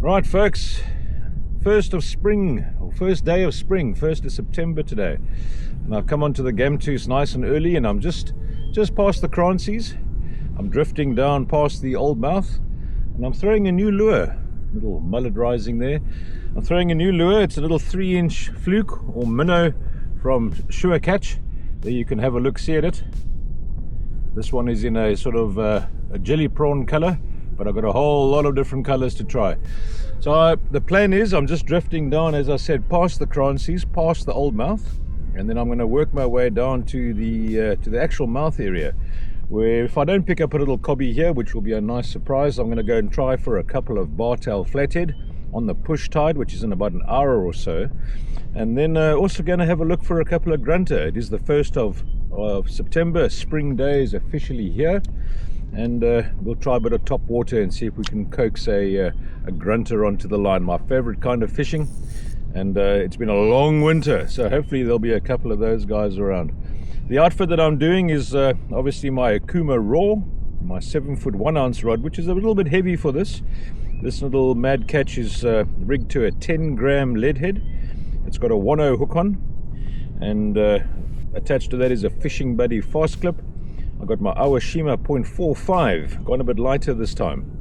Right folks, first day of spring, 1st of September today, and I've come onto the Gamtoos nice and early, and I'm just past the Kraansies. I'm drifting down past the old mouth, and I'm throwing a new lure. Little mullet rising there. I'm throwing a new lure. It's a little 3-inch fluke or minnow from Sure Catch. There you can have a look, see at it. This one is in a sort of a jelly prawn color, but I've got a whole lot of different colors to try. So the plan is I'm just drifting down, as I said, past the Kraansies, past the old mouth, and then I'm going to work my way down to the actual mouth area, where if I don't pick up a little cobby here, which will be a nice surprise, I'm going to go and try for a couple of Bartail Flathead on the push tide, which is in about an hour or so, and then also going to have a look for a couple of grunter. It is the 1st of September. Spring day is officially here, and we'll try a bit of top water and see if we can coax a grunter onto the line. My favorite kind of fishing, and it's been a long winter, so hopefully there'll be a couple of those guys around. The outfit that I'm doing is obviously my Akuma Raw, my 7-foot 1-ounce rod, which is a little bit heavy for this. This little mad catch is rigged to a 10-gram lead head. It's got a 1/0 hook on, and attached to that is a Fishing Buddy fast clip. I've got my Awashima .45, gone a bit lighter this time.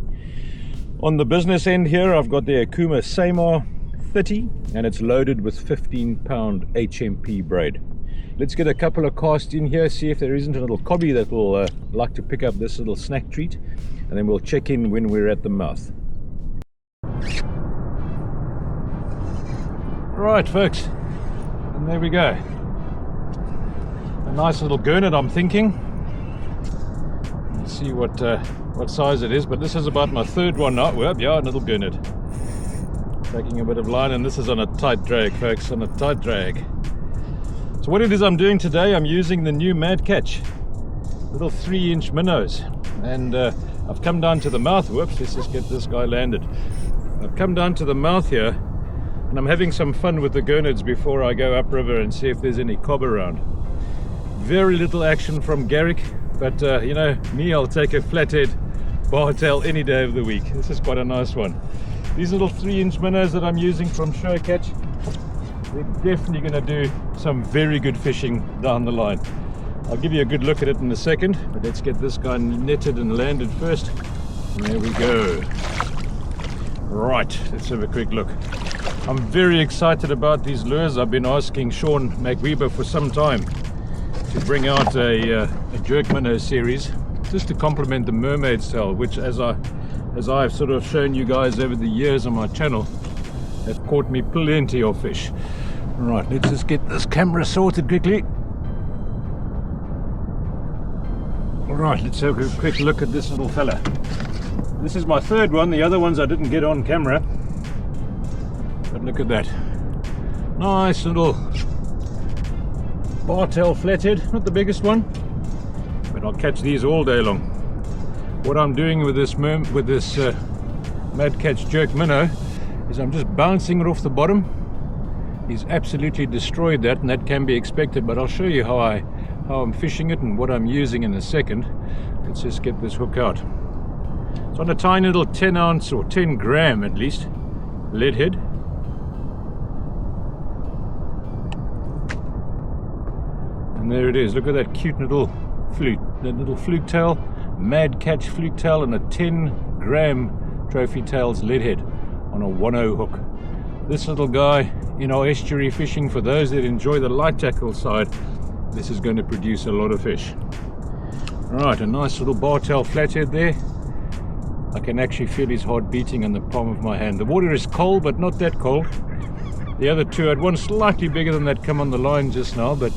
On the business end here, I've got the Akuma Samar 30, and it's loaded with 15-pound HMP braid. Let's get a couple of casts in here, see if there isn't a little cobby that will like to pick up this little snack treat, and then we'll check in when we're at the mouth. Right folks, and there we go. A nice little gurnet, I'm thinking. Let's see what size it is, but this is about my third one now. Well, yeah, a little gurnet. Taking a bit of line, and this is on a tight drag, folks, on a tight drag. So what it is I'm doing today, I'm using the new Mad Catch, little 3-inch minnows, and I've come down to the mouth. Whoops, let's just get this guy landed. I've come down to the mouth here, and I'm having some fun with the gurnets before I go upriver and see if there's any cob around. Very little action from Garrick, but you know me, I'll take a flathead Bartail any day of the week. This is quite a nice one. These little 3-inch minnows that I'm using from Sure Catch, they're definitely going to do some very good fishing down the line. I'll give you a good look at it in a second, but let's get this guy netted and landed first. And there we go. Right, let's have a quick look. I'm very excited about these lures. I've been asking Sean McWeber for some time to bring out a Jerk Minnows series, just to complement the mermaid style, which as I've sort of shown you guys over the years on my channel, have caught me plenty of fish. Right, let's just get this camera sorted quickly. Alright, let's have a quick look at this little fella. This is my third one. The other ones I didn't get on camera, but look at that. Nice little Bartail Flathead, not the biggest one, but I'll catch these all day long. What I'm doing with this Mad Catch Jerk Minnow is I'm just bouncing it off the bottom. He's absolutely destroyed that, and that can be expected, but I'll show you how I'm fishing it and what I'm using in a second. Let's just get this hook out. It's on a tiny little 10-ounce or 10-gram at least lead head. And there it is. Look at that cute little fluke, that little fluke tail, Mad Catch fluke tail, and a 10-gram trophy tails lead head on a 1/0 hook. This little guy in our estuary fishing, for those that enjoy the light tackle side, this is going to produce a lot of fish. Alright, a nice little Bartail Flathead there. I can actually feel his heart beating on the palm of my hand. The water is cold, but not that cold. The other two, I had one slightly bigger than that come on the line just now, but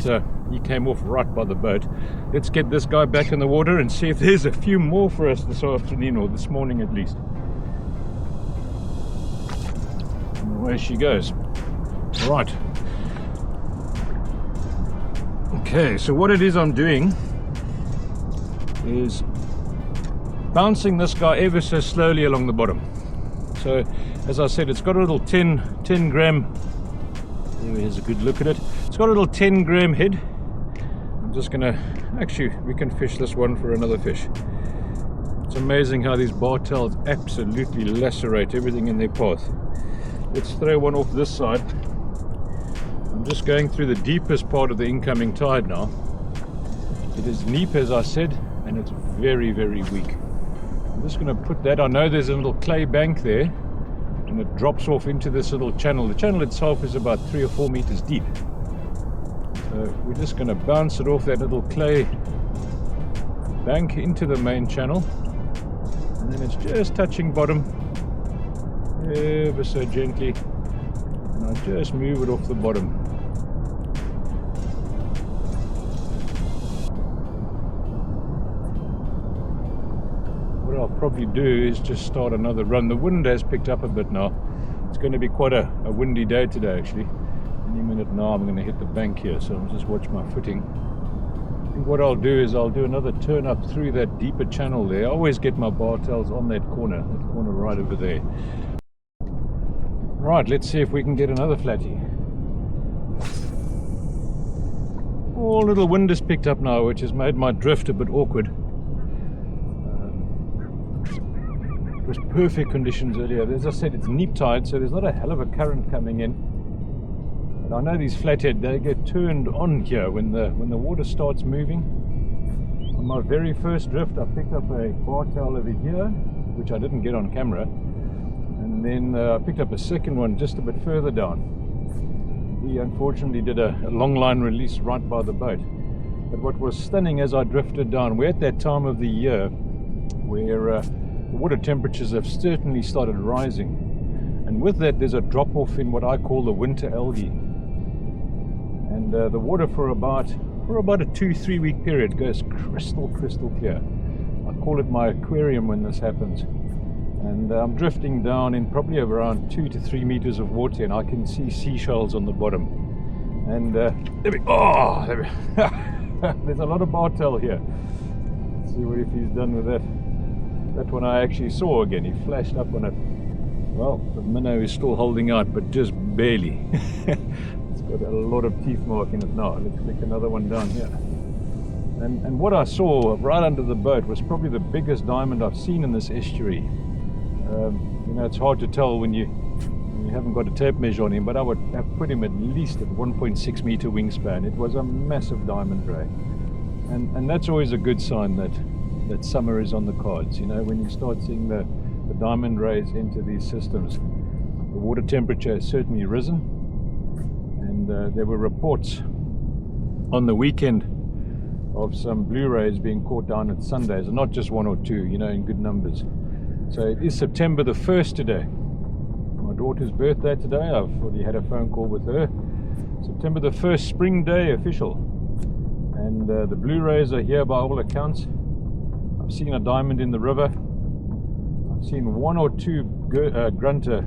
he came off right by the boat. Let's get this guy back in the water and see if there's a few more for us this afternoon, or this morning at least. And away she goes. Right. Okay, so what it is I'm doing is bouncing this guy ever so slowly along the bottom. So as I said, it's got a little 10 gram, here's a good look at it. It's got a little 10-gram head. I'm just gonna, actually we can fish this one for another fish. It's amazing how these bartails absolutely lacerate everything in their path. Let's throw one off this side. I'm just going through the deepest part of the incoming tide now. It is Neap, as I said, and it's very, very weak. I'm just going to put that. I know there's a little clay bank there, and it drops off into this little channel. The channel itself is about 3 or 4 meters deep. So we're just going to bounce it off that little clay bank into the main channel, and then it's just touching bottom ever so gently, and I just move it off the bottom. What I'll probably do is just start another run. The wind has picked up a bit now. It's going to be quite a windy day today actually. Any minute now I'm going to hit the bank here, so I'll just watch my footing. I think what I'll do is I'll do another turn up through that deeper channel there. I always get my bartails on that corner right over there. Right, let's see if we can get another flatty. Oh, a little wind has picked up now, which has made my drift a bit awkward. It was perfect conditions earlier. As I said, it's Neap Tide, so there's not a hell of a current coming in. I know these flathead, they get turned on here when the water starts moving. On my very first drift I picked up a bartail over here, which I didn't get on camera, and then I picked up a second one just a bit further down. He unfortunately did a long line release right by the boat. But what was stunning as I drifted down, we're at that time of the year where the water temperatures have certainly started rising, and with that there's a drop off in what I call the winter algae. And the water for about a 2-3 week period goes crystal clear. I call it my aquarium when this happens. And I'm drifting down in probably around 2 to 3 meters of water, and I can see seashells on the bottom. And there's a lot of bartail here. Let's see what if he's done with that. That one I actually saw again. He flashed up on it. Well, the minnow is still holding out, but just barely. Got a lot of teeth mark in it now. Let's click another one down here. And what I saw right under the boat was probably the biggest diamond I've seen in this estuary. You know, it's hard to tell when you haven't got a tape measure on him, but I would have put him at least at 1.6 meter wingspan. It was a massive diamond ray, and that's always a good sign that summer is on the cards. You know, when you start seeing the diamond rays into these systems, the water temperature has certainly risen. And there were reports on the weekend of some blue rays being caught down at Sundays, and not just 1 or 2, you know, in good numbers. So it is September the 1st today. My daughter's birthday today. I've already had a phone call with her. September the 1st, spring day official. And the blue rays are here by all accounts. I've seen a diamond in the river. I've seen 1 or 2 grunter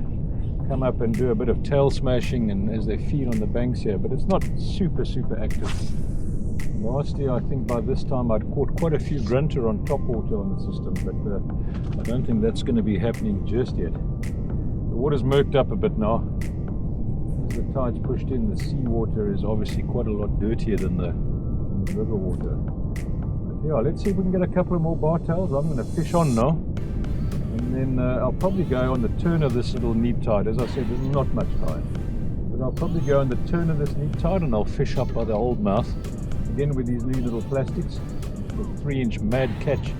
come up and do a bit of tail smashing and as they feed on the banks here, but it's not super active. Last year I think by this time I'd caught quite a few grunter on topwater on the system, but I don't think that's going to be happening just yet. The water's murked up a bit now. As the tide's pushed in, the seawater is obviously quite a lot dirtier than the river water. But yeah, let's see if we can get a couple of more bartails. I'm going to fish on now. And then I'll probably go on the turn of this little Neap Tide. As I said, there's not much tide. But I'll probably go on the turn of this Neap Tide and I'll fish up by the old mouth. Again with these new little plastics. The 3-inch mad catch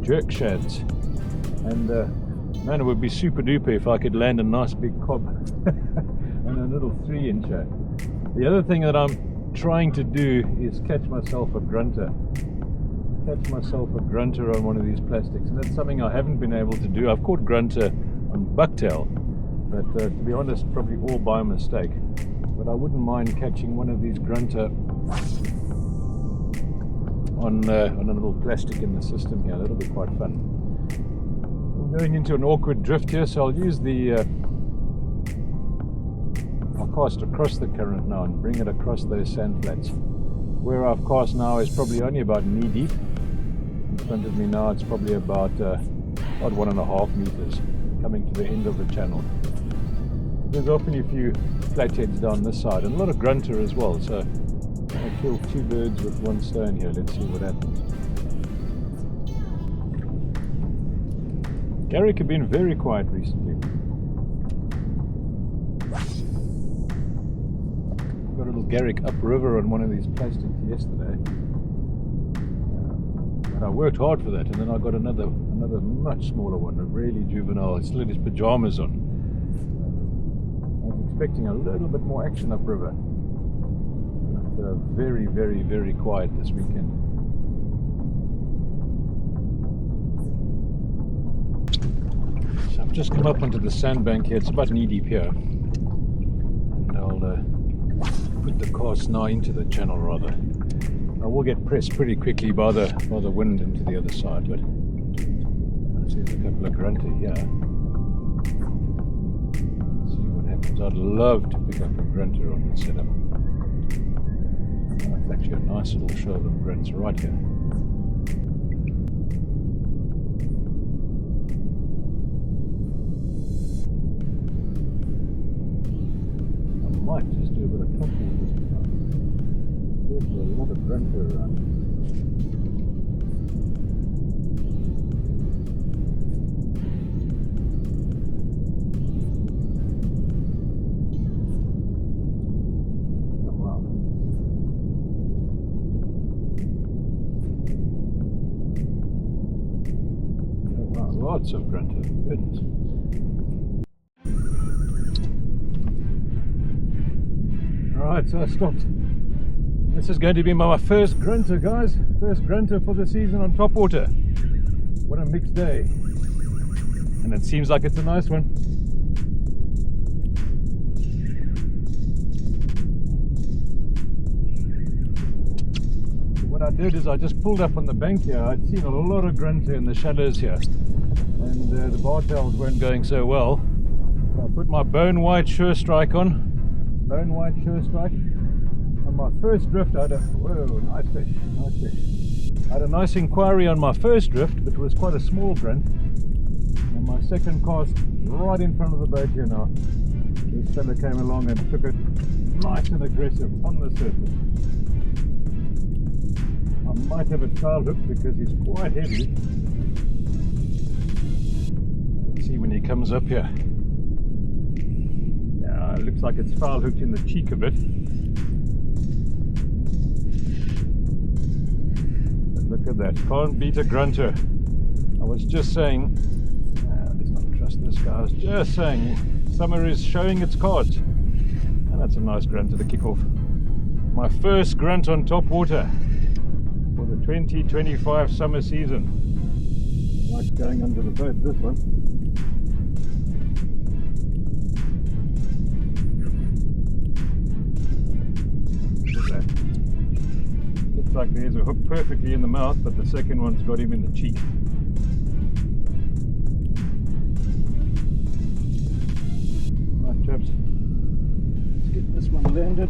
jerk shads. And man, it would be super duper if I could land a nice big cob and a little 3-incher. The other thing that I'm trying to do is catch myself a grunter. On one of these plastics, and that's something I haven't been able to do. I've caught grunter on bucktail, but to be honest, probably all by mistake. But I wouldn't mind catching one of these grunter on a little plastic in the system here. That'll be quite fun. I'm going into an awkward drift here, so I'll use I'll cast across the current now and bring it across those sand flats. Where I've cast now is probably only about knee deep. In front of me now it's probably about 1.5 meters, coming to the end of the channel. There's often a few flatheads down this side and a lot of grunter as well, so I killed 2 birds with 1 stone here. Let's see what happens. Garrick have been very quiet recently. Got a little Garrick upriver on one of these plastics yesterday. And I worked hard for that, and then I got another much smaller one, a really juvenile. He still had his pajamas on. I was expecting a little bit more action upriver. But very, very, very quiet this weekend. So I've just come up onto the sandbank here. It's about knee deep here, and I'll put the cast now into the channel rather. I will get pressed pretty quickly by the wind into the other side, but I see there's a couple of grunter here. Let's see what happens. I'd love to pick up a grunter on this setup. It's actually a nice little show of grunts right here. I might just do a bit of topwater this time. There's a lot of grunter around. Oh wow. Oh wow, lots of grunter. Goodness. Alright, so I stopped. This is going to be my first grunter, guys. First grunter for the season on topwater. What a mixed day. And it seems like it's a nice one. What I did is I just pulled up on the bank here. I'd seen a lot of grunter in the shallows here. And the bartails weren't going so well. So I put my bone white sure strike on. Bone white sure strike. On my first drift I had a, whoa, nice fish, nice fish. I had a nice inquiry on my first drift, but it was quite a small grunt. And my second cast right in front of the boat here now. This fella came along and took it nice and aggressive on the surface. I might have it foul hooked because he's quite heavy. Let's see when he comes up here. Yeah, it looks like it's foul hooked in the cheek a bit. Look at that, can't beat a grunter. I was just saying, let's not trust this guy, I was just saying, summer is showing its cards. And that's a nice grunter to kick off. My first grunt on topwater for the 2025 summer season. Nice going under the boat, this one. Look at that. Looks like there's a hook perfectly in the mouth, but the second one's got him in the cheek. Right, chaps, let's get this one landed.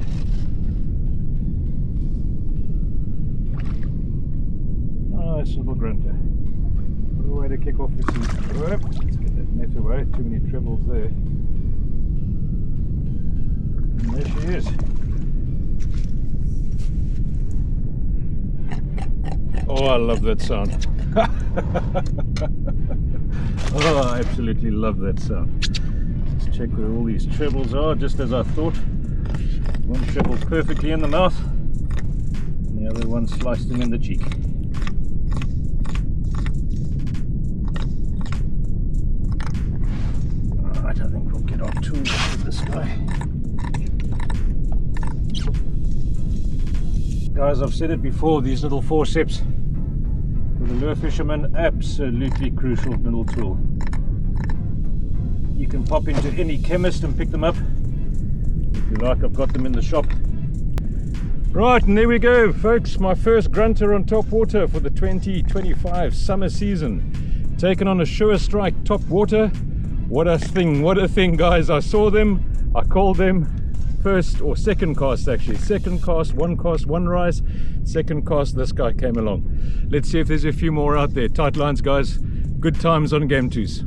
Nice little grunter. What a way to kick off the season. Let's get that net away, too many trebles there. And there she is. Oh, I love that sound. Oh, I absolutely love that sound. Let's check where all these trebles are, just as I thought. One treble perfectly in the mouth, and the other one sliced him in the cheek. Alright, I think we'll get our tools with this guy. Guys, I've said it before, these little forceps for the lure fisherman, absolutely crucial little tool. You can pop into any chemist and pick them up. If you like, I've got them in the shop. Right, and there we go, folks. My first grunter on topwater for the 2025 summer season. Taken on a sure strike topwater. What a thing, guys. I saw them, I called them. First or second cast, actually. Second cast, one rise. Second cast, this guy came along. Let's see if there's a few more out there. Tight lines, guys. Good times on Game 2s.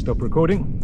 Stop recording.